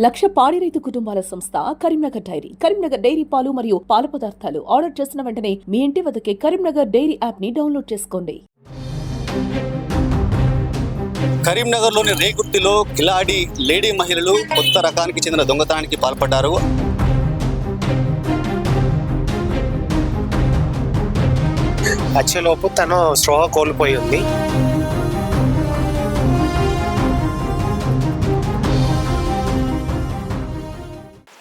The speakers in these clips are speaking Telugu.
లక్ష పాడి రైతు కుటుంబాల సంస్థ కరీంనగర్ డైరీ. కరీంనగర్ డైరీ పాలు మరియు పాల పదార్థాలు ఆర్డర్ చేసిన వెంటనే మీ ఇంటి వద్దకే కరీంనగర్ డైరీ యాప్ ని డౌన్లోడ్ చేసుకోండి. కరీంనగర్లోని రేగుర్తిలో కిలాడి లేడీ మహిళలు కొత్త రకానికి చెందిన దొంగతనానికి పాల్పడ్డారు. వచ్చేలోపు తను స్పృహ కోల్పోయి ఉంది.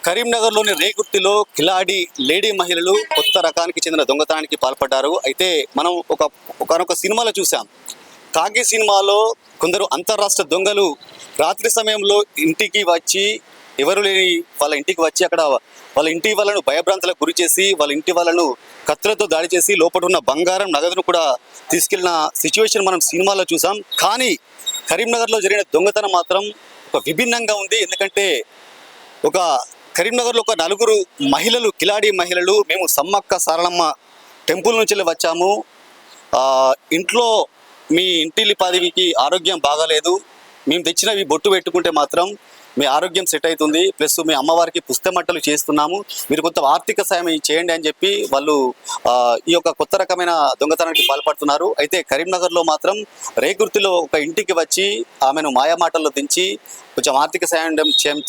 కరీంనగర్లోని రేగుర్తిలో కిలాడి లేడీ మహిళలు కొత్త రకానికి చెందిన దొంగతనానికి పాల్పడ్డారు. అయితే మనం ఒకనొక సినిమాలో చూసాం. కాకి సినిమాలో కొందరు అంతర్రాష్ట్ర దొంగలు రాత్రి సమయంలో ఇంటికి వచ్చి ఎవరు లేని వాళ్ళ ఇంటికి వచ్చి అక్కడ వాళ్ళ ఇంటి వాళ్ళను భయభ్రాంతులకు గురి చేసి వాళ్ళ ఇంటి వాళ్ళను కత్తులతో దాడి చేసి లోపల ఉన్న బంగారం నగదును కూడా తీసుకెళ్లిన సిచ్యువేషన్ మనం సినిమాలో చూసాం. కానీ కరీంనగర్లో జరిగిన దొంగతనం మాత్రం ఒక విభిన్నంగా ఉంది. ఎందుకంటే కరీంనగర్లో ఒక నలుగురు మహిళలు, కిలాడి మహిళలు, మేము సమ్మక్క సారలమ్మ టెంపుల్ నుంచి వచ్చాము, ఇంట్లో మీ ఇంటిల్లి పదవికి ఆరోగ్యం బాగాలేదు, మేము తెచ్చినవి బొట్టు పెట్టుకుంటే మాత్రం మీ ఆరోగ్యం సెట్ అవుతుంది, ప్లస్ మీ అమ్మవారికి పుస్తమట్టలు చేస్తున్నాము, మీరు కొంత ఆర్థిక సాయం చేయండి అని చెప్పి వాళ్ళు ఈ యొక్క కొత్త రకమైన దొంగతనానికి పాల్పడుతున్నారు. అయితే కరీంనగర్లో మాత్రం రేగుర్తిలో ఒక ఇంటికి వచ్చి ఆమెను మాయమాటల్లో దించి కొంచెం ఆర్థిక సాయం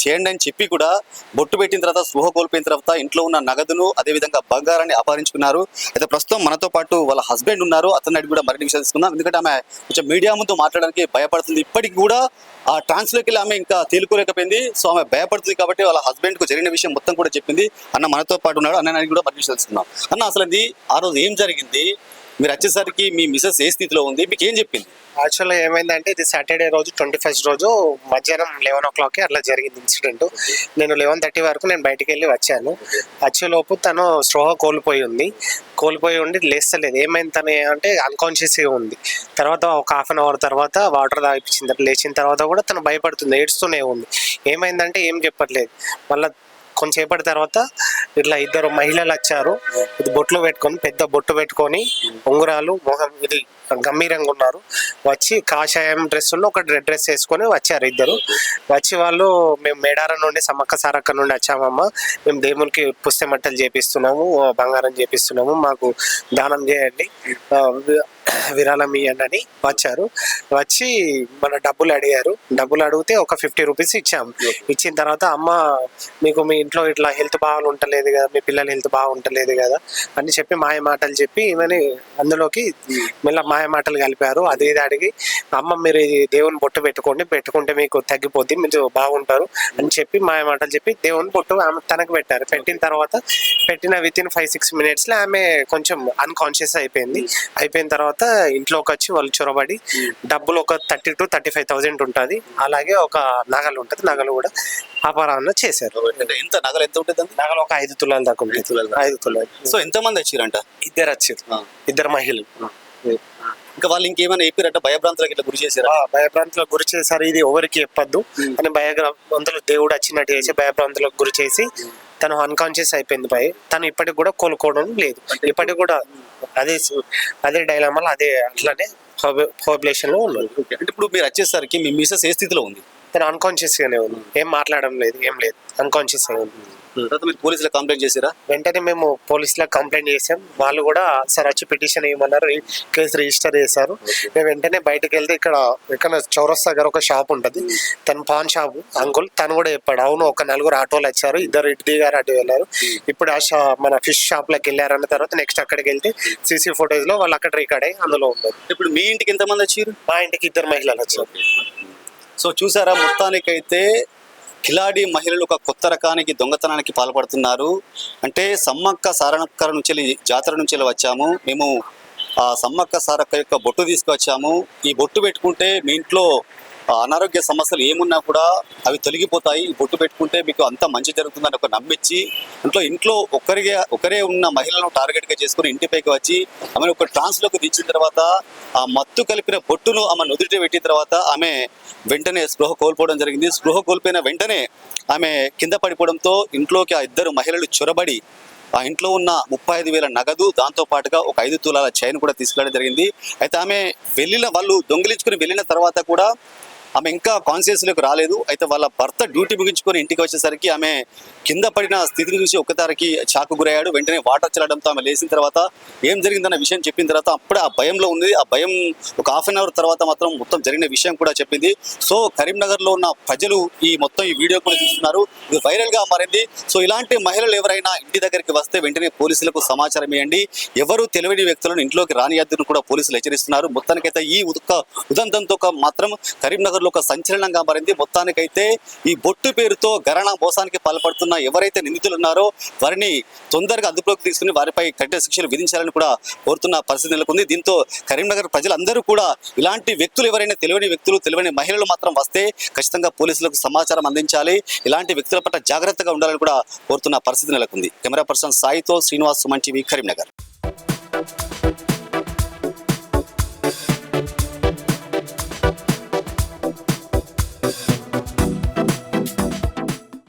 చేయండి అని చెప్పి కూడా బొట్టు పెట్టిన తర్వాత స్పృహ కోల్పోయిన తర్వాత ఇంట్లో ఉన్న నగదును అదేవిధంగా బంగారాన్ని అపహరించుకున్నారు. అయితే ప్రస్తుతం మనతో పాటు వాళ్ళ హస్బెండ్ ఉన్నారు, అతన్ని అడిగి కూడా మరిన్ని విషయాలు తీసుకుందాం. ఎందుకంటే ఆమె కొంచెం మీడియా ముందు మాట్లాడడానికి భయపడుతుంది. ఇప్పటికి కూడా ఆ ట్రాన్స్లోకి వెళ్ళి ఆమె ఇంకా తేలుకోలేకపోయింది. సో ఆమె భయపడుతుంది కాబట్టి వాళ్ళ హస్బెండ్కు జరిగిన విషయం మొత్తం కూడా చెప్పింది. అన్న మనతో పాటు ఉన్నాడు, అన్న అడిగి కూడా మరిన్ని విషయాలు తీసుకుందాం. అన్న అసలు ఆ రోజు ఏం జరిగింది, మీరు వచ్చేసరికి మీ మిసెస్ ఏ స్థితిలో ఉంది, మీకు ఏం చెప్పింది? యాక్చువల్గా ఏమైందంటే ఇది సాటర్డే రోజు 21st రోజు మధ్యాహ్నం 11 o'clock అట్లా జరిగింది ఇన్సిడెంట్. నేను 11:30 వరకు నేను బయటికి వెళ్ళి వచ్చాను. వచ్చేలోపు తను స్పృహ కోల్పోయి ఉండి లేస్తలేదు. ఏమైంది తను అంటే అన్కాన్షియస్గా ఉంది. తర్వాత ఒక 1/2 hour తర్వాత వాటర్ తాగిపించింది. లేచిన తర్వాత కూడా తను భయపడుతుంది, ఏడుస్తూనే ఉంది. ఏమైందంటే ఏం చెప్పట్లేదు. మళ్ళీ కొంచెంసేపటి తర్వాత ఇట్లా ఇద్దరు మహిళలు వచ్చారు. ఇది బొట్లు పెట్టుకొని, పెద్ద బొట్టు పెట్టుకొని, ఉంగరాలు, మొహం ఇది గంభీరంగా ఉన్నారు. వచ్చి కాషాయం డ్రెస్సుల్లో ఒక డ్రెస్ వేసుకొని వచ్చారు ఇద్దరు. వచ్చి వాళ్ళు, మేము మేడారం నుండి సమ్మక్క సారక్క నుండి వచ్చామమ్మ, మేము దేవునికి పుస్తమట్టలు చేపిస్తున్నాము, బంగారం చేపిస్తున్నాము, మాకు దానం చేయండి, విరాళం ఇవ్వండి అని వచ్చారు. వచ్చి మన డబ్బులు అడిగారు. డబ్బులు అడిగితే ఒక 50 rupees ఇచ్చాము. ఇచ్చిన తర్వాత అమ్మ మీకు మీ ఇంట్లో ఇట్లా హెల్త్ బాగుంటలేదు కదా, మీ పిల్లల హెల్త్ బాగుంటలేదు కదా అని చెప్పి మాయ మాటలు చెప్పి ఈమెని అందులోకి మళ్ళీ మాయ మాటలు కలిపారు. అదే అడిగి అమ్మ మీరు దేవుని బొట్టు పెట్టుకుంటే మీకు తగ్గిపోద్ది, మీరు బాగుంటారు అని చెప్పి మాయ మాటలు చెప్పి దేవుని బొట్టు ఆమె తనకు పెట్టారు. పెట్టిన తర్వాత within 5-6 minutes ఆమె కొంచెం అన్కాన్షియస్ అయిపోయిన తర్వాత ఇంట్లోకి వచ్చి వాళ్ళు చొరబడి డబ్బులు ఒక 30,000 to 35,000 ఉంటుంది. అలాగే ఒక నగలు ఉంటుంది, నగలు కూడా అపహరణ చేశారు. ఎంత నగలు ఎంత ఉంటుంది? నగలు ఒక 5 తులాల దాకా ఉంటుంది. 5 తులాలు. సో ఎంతమంది వచ్చారంట? ఇద్దరు వచ్చారు, ఇద్దరు మహిళలు. ఇంకా వాళ్ళు ఇంకేమైనా చెప్పారంట? భయభ్రాంతులకు ఇట్లా గురి చేశారు? భయభ్రాంతులకు గురి చేశారు. ఇది ఎవరికి చెప్పద్దు అని భయభ్రాంతులు దేవుడు వచ్చినట్టు చేసి భయభ్రాంతులకు గురి చేసి తను అన్కాన్షియస్ అయిపోయింది. తను ఇప్పటికి కూడా కోలుకోవడం లేదు. ఇప్పటికి కూడా అదే డైలామాలో అట్లానే పాపులేషన్ లో ఉన్నది. అంటే ఇప్పుడు మీరు వచ్చేసరికి మీ మిసెస్ ఏ స్థితిలో ఉంది? తను అన్కాన్షియస్ గానే ఉంది, ఏం మాట్లాడడం లేదు, ఏం లేదు, అన్కాన్షియస్ గా ఉంది. మీరు పోలీసులకు కంప్లైంట్ చేసారా? వెంటనే మేము పోలీసులకు కంప్లైంట్ చేసాం. వాళ్ళు కూడా సార్ వచ్చి పిటిషన్ ఇవ్వమన్నారు, కేసు రిజిస్టర్ చేశారు. మేము వెంటనే బయటకు వెళ్తే ఇక్కడ చౌరస్తా దగ్గర ఒక షాప్ ఉంటుంది, తన పాన్ షాప్ అంకుల్, తను కూడా చెప్పాడు అవును ఒక 4 ఆటోలు వచ్చారు, ఇద్దరు ఇటు దిగారు అటు వెళ్ళారు. ఇప్పుడు మన ఫిష్ షాప్ లోకి వెళ్ళారన్న తర్వాత నెక్స్ట్ అక్కడికి వెళ్తే CC ఫుటేజ్ లో వాళ్ళు అక్కడ రికార్డ్ అయ్యి అందులో ఉన్నారు. ఇప్పుడు మీ ఇంటికి ఎంతమంది వచ్చారు? మా ఇంటికి 2 మహిళలు వచ్చారు. సో చూసారా, మొత్తానికైతే కిలాడి మహిళలు ఒక కొత్త రకానికి దొంగతనానికి పాల్పడుతున్నారు. అంటే సమ్మక్క సారక్క నుంచి జాతర నుంచి వచ్చాము, మేము ఆ సమ్మక్క సారక్క యొక్క బొట్టు తీసుకువచ్చాము, ఈ బొట్టు పెట్టుకుంటే మీ ఇంట్లో అనారోగ్య సమస్యలు ఏమున్నా కూడా అవి తొలగిపోతాయి, బొట్టు పెట్టుకుంటే మీకు అంత మంచి జరుగుతుందని ఒక నమ్మించి ఇంట్లో ఒకరే ఉన్న మహిళలను టార్గెట్గా చేసుకుని ఇంటిపైకి వచ్చి ఆమెను ఒక ట్రాన్స్లోకి దించిన తర్వాత ఆ మత్తు కలిపిన బొట్టును ఆమె నుదుటి పెట్టిన తర్వాత ఆమె వెంటనే స్పృహ కోల్పోవడం జరిగింది. స్పృహ కోల్పోయిన వెంటనే ఆమె కింద పడిపోవడంతో ఇంట్లోకి ఆ ఇద్దరు మహిళలు చొరబడి ఆ ఇంట్లో ఉన్న 35,000 నగదు, దాంతో పాటుగా ఒక 5 తులాల చైన్ కూడా తీసుకెళ్ళడం జరిగింది. అయితే ఆమె వాళ్ళు దొంగిలించుకుని వెళ్ళిన తర్వాత కూడా ఆమె ఇంకా కాన్షియస్లోకి రాలేదు. అయితే వాళ్ళ భర్త డ్యూటీ ముగించుకొని ఇంటికి వచ్చేసరికి ఆమె కింద పడిన స్థితిని చూసి ఒక్కసారికి షాక్ గురయ్యాడు. వెంటనే వాటర్ చల్లడంతో ఆమె లేచిన తర్వాత ఏం జరిగిందన్న విషయం చెప్పిన తర్వాత అప్పుడే ఆ భయంలో ఉంది. ఆ భయం ఒక హాఫ్ అన్ అవర్ తర్వాత మాత్రం మొత్తం జరిగిన విషయం కూడా చెప్పింది. సో కరీంనగర్లో ఉన్న ప్రజలు ఈ వీడియో కూడా చూస్తున్నారు. ఇది వైరల్గా మారింది. సో ఇలాంటి మహిళలు ఎవరైనా ఇంటి దగ్గరికి వస్తే వెంటనే పోలీసులకు సమాచారం ఇవ్వండి. ఎవరు తెలియని వ్యక్తులను ఇంట్లోకి రానియద్దని కూడా పోలీసులు హెచ్చరిస్తున్నారు. మొత్తానికైతే ఈ ఉదంతంతో మాత్రం కరీంనగర్లో ఒక సంచలనంగా మారింది. మొత్తానికైతే ఈ బొట్టు పేరుతో గరణ మోసానికి పాల్పడుతున్న ఎవరైతే నిందితులు ఉన్నారో వారిని తొందరగా అదుపులోకి తీసుకుని వారిపై కఠిన శిక్షలు విధించాలని కూడా కోరుతున్న పరిస్థితి నెలకొంది. దీంతో కరీంనగర్ ప్రజలందరూ కూడా ఇలాంటి వ్యక్తులు ఎవరైనా తెలియని మహిళలు మాత్రం వస్తే ఖచ్చితంగా పోలీసులకు సమాచారం అందించాలి. ఇలాంటి వ్యక్తుల పట్ల జాగ్రత్తగా ఉండాలని కూడా కోరుతున్న పరిస్థితి నెలకొంది. కెమెరా పర్సన్ సాయితో శ్రీనివాస్, సుమన్ టీవీ, కరీంనగర్.